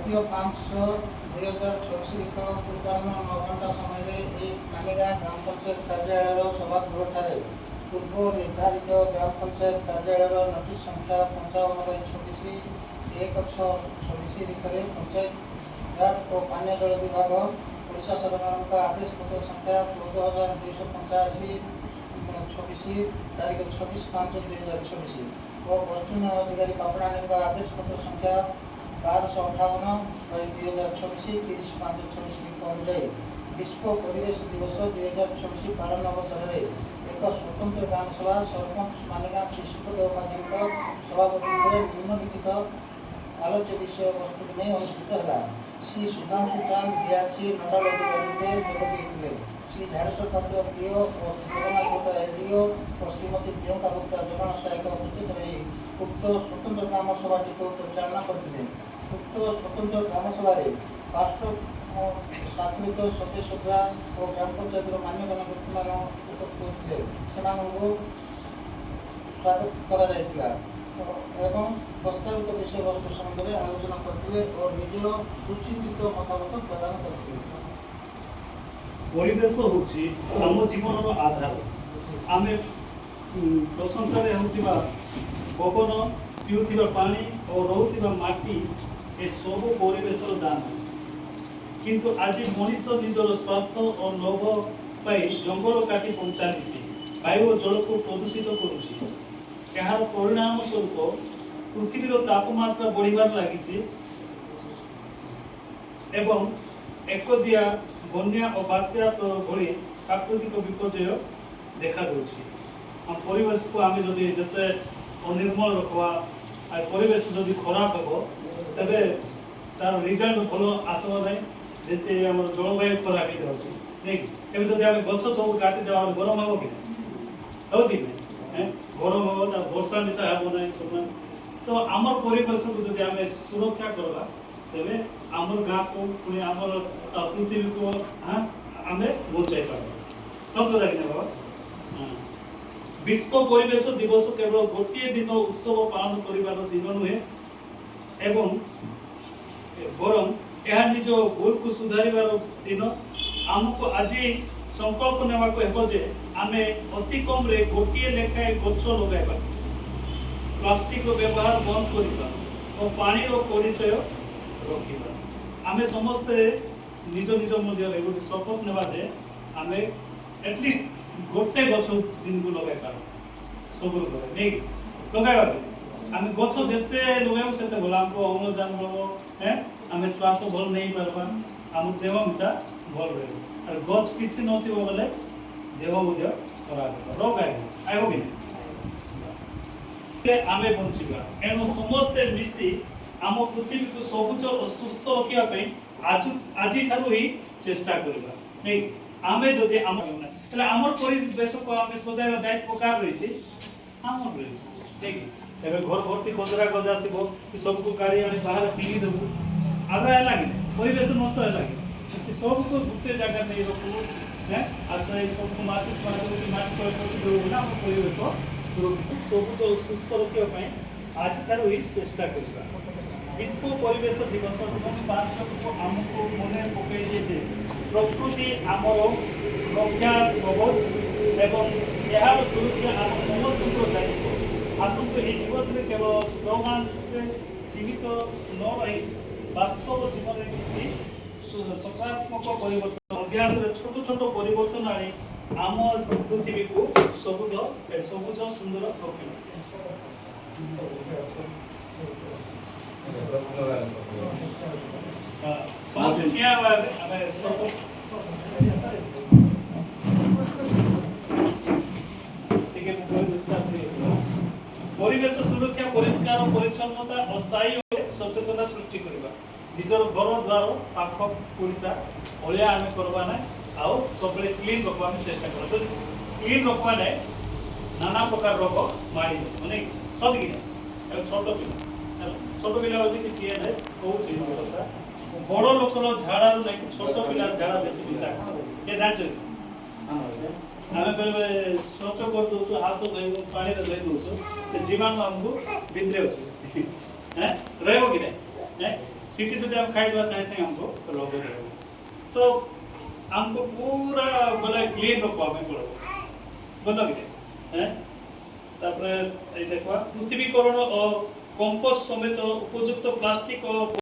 ତୃତୀୟ 5/2024 ପୂର୍ବାହ୍ନ 9 ଘଣ୍ଟା ସମୟରେ ଏହି ମାଲିଗାଁ ଗ୍ରାମ ପଞ୍ଚାୟତ କାର୍ଯ୍ୟାଳୟର ସଭାଗୃହଠାରେ ପୂର୍ବ ନିର୍ଦ୍ଧାରିତ ଗ୍ରାମ ପଞ୍ଚାୟତ କାର୍ଯ୍ୟାଳୟର ନୋଟିସ୍ ସଂଖ୍ୟା 55/26/1/26 ରିଖରେ ପଞ୍ଚାୟତ ଓ ପାନୀୟ ଜଳ ବିଭାଗ ଓଡ଼ିଶା ସରକାରଙ୍କ ଆଦେଶ ପତ୍ର ସଂଖ୍ୟା 14285/26 ତାରିଖ 26/5/2024 ଓ ବରିଷ୍ଠ ଅଧିକାରୀ ପାପଡ଼ାହାଣ୍ଡିଙ୍କ ଆଦେଶ ପତ୍ର ସଂଖ୍ୟା 1258/2024 30/5/24 ଅନୁଯାୟୀ ବିଶ୍ୱ ପରିବେଶ ଦିବସ 2024 ପାଳନ ଅବସରରେ ଏକ ସ୍ୱତନ୍ତ୍ର ଗ୍ରାମସଭା ସରପଞ୍ଚ ମାଲିଗାଁ ଶ୍ରୀ ସୁଖଦେବ ମାଝୀଙ୍କ ସଭାପତିତ୍ୱରେ ନିମ୍ନଲିଖିତ ଆଲୋଚ୍ୟ ବିଷୟବସ୍ତୁକୁ ନେଇ ଅନୁଷ୍ଠିତ ହେଲା। ଶ୍ରୀ ସୁଧାଂଶୁ ଚାନ୍ଦ ଡିଆର୍ସି ନୋଡାଲ ଅଧିକାରୀ ରୂପେ ଯୋଗ ଦେଇଥିଲେ। ଶ୍ରୀ ଝାଡ଼େଶ୍ୱର ପାତ୍ର ପିଓ ଓ ଶ୍ରୀ ଜଗନ୍ନାଥ ଗୁପ୍ତା ଏଡିଓ ଓ ଶ୍ରୀମତୀ ପ୍ରିୟଙ୍କା ଗୁପ୍ତା ଯୋଗାଣ ସହାୟକ ଉପସ୍ଥିତ ରହି ଉକ୍ତ ସ୍ୱତନ୍ତ୍ର ଗ୍ରାମସଭାଟିକୁ ପରିଚାଳନା କରିଥିଲେ। ଉକ୍ତ ସ୍ୱତନ୍ତ୍ର ଗ୍ରାମସଭାରେ ପାର୍ଶ୍ୱ ସ୍ୱାକ୍ଷରିତ ସଦସ୍ୟତା ଓ ଗ୍ରାମ ପଞ୍ଚାୟତର ମାନ୍ୟଗଣ୍ୟ ବ୍ୟକ୍ତିମାନେ ଉପସ୍ଥିତ ଥିଲେ। ସେମାନଙ୍କୁ ସ୍ୱାଗତ କରାଯାଇଥିଲା ଏବଂ ପ୍ରସ୍ତାବିତ ବିଷୟବସ୍ତୁ ସମ୍ବନ୍ଧରେ ଆଲୋଚନା କରିଥିଲେ ଓ ନିଜର ସୁଚିନ୍ତିତ ମତାମତ ପ୍ରଦାନ କରିଥିଲେ। ପରିବେଶ ହେଉଛି ଆମ ଜୀବନର ଆଧାର। ଆମେ ପ୍ରଶଂସାରେ ହେଉଥିବା ପବନ, ପିଉଥିବା ପାଣି ଓ ରହୁଥିବା ମାଟି ଏସବୁ ପରିବେଶର ଦାନ। କିନ୍ତୁ ଆଜି ମଣିଷ ନିଜର ସ୍ୱାର୍ଥ ଓ ଲୋଭ ପାଇଁ ଜଙ୍ଗଲ କାଟି ଚାଲିଛି, ବାୟୁ ଓ ଜଳକୁ ପ୍ରଦୂଷିତ କରୁଛି। ଏହାର ପରିଣାମ ସ୍ୱରୂପ ପୃଥିବୀର ତାପମାତ୍ରା ବଢ଼ିବାରେ ଲାଗିଛି ଏବଂ ଏକଦିଆ ବନ୍ୟା ଓ ବାତ୍ୟା ଭଳି ପ୍ରାକୃତିକ ବିପର୍ଯ୍ୟୟ ଦେଖାଦେଉଛି। ଆମ ପରିବେଶକୁ ଆମେ ଯଦି ଯେତେ ଅନିର୍ମଳ ରଖିବା, ପରିବେଶ ଯଦି ଖରାପ ହେବ ତେବେ ତାର ରିଜଲ୍ଟ ଭଲ ଆସିବ ନାହିଁ। ଯେତେ ଆମର ଜଳବାୟୁ ଖରାପ ହେଇଯାଉଛି ନାଇଁ। ଏବେ ଯଦି ଆମେ ଗଛ ସବୁ କାଟିଦେବା ଗରମ ହେବ କି ହେଉଛି କି ଗରମ ହେବ, ତା ବର୍ଷା ମିଶା ହେବ ନାହିଁ। ତ ଆମର ପରିବେଶକୁ ଯଦି ଆମେ ସୁରକ୍ଷା କରିବା ତେବେ ଆମର ଗାଁକୁ ପୁଣି ଆମର ପୃଥିବୀକୁ ଆମେ ବଞ୍ଚାଇ ପାରିବା। କଥା କି ବାବା। ବିଶ୍ୱ ପରିବେଶ ଦିବସ କେବଳ ଗୋଟିଏ ଦିନ ଉତ୍ସବ ପାଳନ କରିବାର ଦିନ ନୁହେଁ ଏବଂ ବରଂ ଏହା ନିଜ ଭୁଲକୁ ସୁଧାରିବାର ଦିନ। ଆମକୁ ଆଜି ସଂକଳ୍ପ ନେବାକୁ ହେବ ଯେ ଆମେ ଅତି କମରେ ଗୋଟିଏ ଲେଖାଏଁ ଗଛ ଲଗାଇବା, ପ୍ଲାଷ୍ଟିକର ବ୍ୟବହାର ବନ୍ଦ କରିବା ଓ ପାଣିର ପରିଚୟ ରଖିବା। ଆମେ ସମସ୍ତେ ନିଜ ନିଜ ମଧ୍ୟରେ ଗୋଟେ ଶପଥ ନେବା ଯେ ଆମେ ଏଟଲିଷ୍ଟ ଗୋଟେ ଗଛ ଦିନକୁ ଲଗାଇପାରିବା। ସବୁ ନେଇକି ଲଗାଇବା। ଆମେ ଗଛ ଯେତେ ଲଗାଇବୁ ସେତେ ଭଲ। ଆମକୁ ଅମ୍ଳଜାନ ମିଳିବ, ଆମେ ଶ୍ୱାସ ଭଲ ନେଇପାରିବା, ଆମ ଦେହ ମିଶା ଭଲ ରହିବ। ଆଉ ଗଛ କିଛି ନଥିବ ବୋଲେ ଦେହ ମଧ୍ୟ ଖରାପ ହେବ, ରୋଗ ଆଇବ କି ଆମେ ବଞ୍ଚିବା। ଏଣୁ ସମସ୍ତେ ମିଶି ଆମ ପୃଥିବୀକୁ ସବୁଜ ଓ ସୁସ୍ଥ ରଖିବା ପାଇଁ ଆଜିଠାରୁ ହିଁ ଚେଷ୍ଟା କରିବା। ନାଇଁ ଆମେ ଯଦି ହେଲେ ଆମର ପରିବେଶକୁ ଆମେ ସଜାଇବା ଦାୟିତ୍ୱ କାହାର ରହିଛି? ଆମର ରହିଛି। ଏବେ ଘର ଭର୍ତ୍ତି ଗଜରା ଗଜା ଥିବ, ସବୁକୁ କାଢ଼ି ଆଣି ବାହାରେ ଫିଙ୍ଗିଦେବୁ, ଆଗ ହେଲା କି ପରିବେଶ ନଷ୍ଟ ହେଲା କି? ସବୁକୁ ଗୋଟେ ଜାଗା ନେଇ ରଖିବୁ, ଆଉ ସେ ସବୁକୁ ମାଟି ଦେବୁ ନା ଆମ ପରିବେଶ ସୁରକ୍ଷିତ ସବୁଜ ସୁସ୍ଥ ରଖିବା ପାଇଁ ଆଜିଠାରୁ ହିଁ ଚେଷ୍ଟା କରିବା। ବିଶ୍ୱ ପରିବେଶ ଦିବସ ଆମକୁ ମନେ ପକାଇ ଦିଏ ଯେ ପ୍ରକୃତି ଆମର ରକ୍ଷା କବଚ ଏବଂ ଏହାର ସୁରକ୍ଷା ଆମ ସମସ୍ତଙ୍କର ଦାୟିତ୍ୱ। ଆସନ୍ତୁ ଏହି ଦିବସରେ କେବଳ ସ୍ଲୋଗାନରେ ସୀମିତ ନ ରହି ବାସ୍ତବ ଜୀବନରେ କିଛି ସକାରାତ୍ମକ ପରିବର୍ତ୍ତନ ଅଭ୍ୟାସରେ ଛୋଟ ଛୋଟ ପରିବର୍ତ୍ତନ ଆଣି ଆମ ପୃଥିବୀକୁ ସବୁଜ ସୁନ୍ଦର ରଖିବା। ସମସ୍ତେ ଠିଆ ହେବା। ଆମେ ସବୁ ପରିବେଶ ସୁରକ୍ଷା, ପରିଷ୍କାର ପରିଚ୍ଛନ୍ନତା, ଅସ୍ଥାୟୀ ସଚେତନତା ସୃଷ୍ଟି କରିବା। ନିଜର ଘର ଦ୍ୱାର ପାଖ ପଡ଼ିଶା ଅଳିଆ ଆମେ କରିବା ନାହିଁ, ଆଉ ସବୁବେଳେ କ୍ଲିନ୍ ରଖିବା ଆମେ ଚେଷ୍ଟା କରିବା। ଯଦି କ୍ଲିନ୍ ରଖିବା ନାହିଁ ନାନା ପ୍ରକାର ରୋଗ ମାଡ଼ି ଆସିବ ନାଇଁ ସତ କି ନାହିଁ। ଛୋଟ ପିଲା ହେଉଛି କିଛି ଇଏ ନାହିଁ କହୁଛି କଥା। ବଡ଼ ଲୋକର ଝାଡ଼ାରୁ ନାଇଁ ଛୋଟ ପିଲାର ଝାଡ଼ା ବେଶୀ ବିଷାକ୍ତ। ଏ ଜାଣିଛ ଆମେ ବେଳେବେଳେ ଶୌଚ କରିଦେଉଛୁ, ହାତ ଧୋଇ ପାଣିରେ ଧୋଇ ଦେଉଛୁ, ସେ ଜୀବାଣୁ ଆମକୁ ଭିତରେ ଅଛି ରହିବ କି ନାହିଁ। सीटी जब हम खाइबा साए साए हमको रोग हो तो हमको पूरा बोले क्लीन रखवा में पड़ो बोलो कि हैं तापर ए देखवा पृथ्वीकरण और कंपोस्ट समेत उपयुक्त प्लास्टिक और